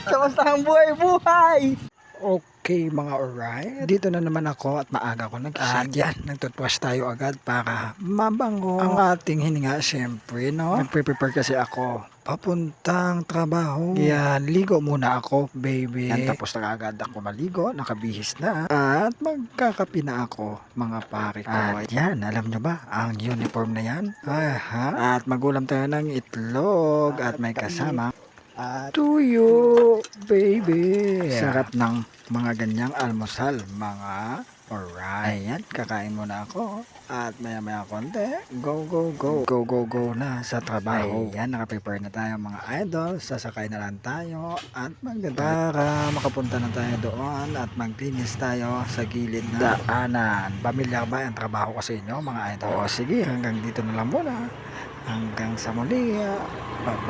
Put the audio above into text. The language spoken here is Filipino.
Kamusta ang buhay? Okay mga alright, dito na naman ako at maaga ko yan, nagtutwash tayo agad para mabango ang ating hininga. Siyempre no, nagpe-prepare kasi ako papuntang trabaho. Yan, ligo muna ako baby. Yan, tapos na agad ako maligo, nakabihis na at magkakapi na ako mga pare ko. At yan, alam nyo ba ang uniform na yan? Aha. At magulam tayo ng itlog at may kasama tuyo, baby. Sarap ng mga ganyang almusal, mga alright. Ayan, kakain muna ako. At maya maya konti, go, go, go. Go, go, go na sa trabaho. Ayan, nakaprepare na tayo mga idol. Sasakay na lang tayo at para makapunta na tayo doon at maglinis tayo sa gilid ng daanan. Pamilyar ba ang trabaho ko sa inyo mga idol? O sige, hanggang dito na lang muna. Hanggang sa muli. Bye-bye.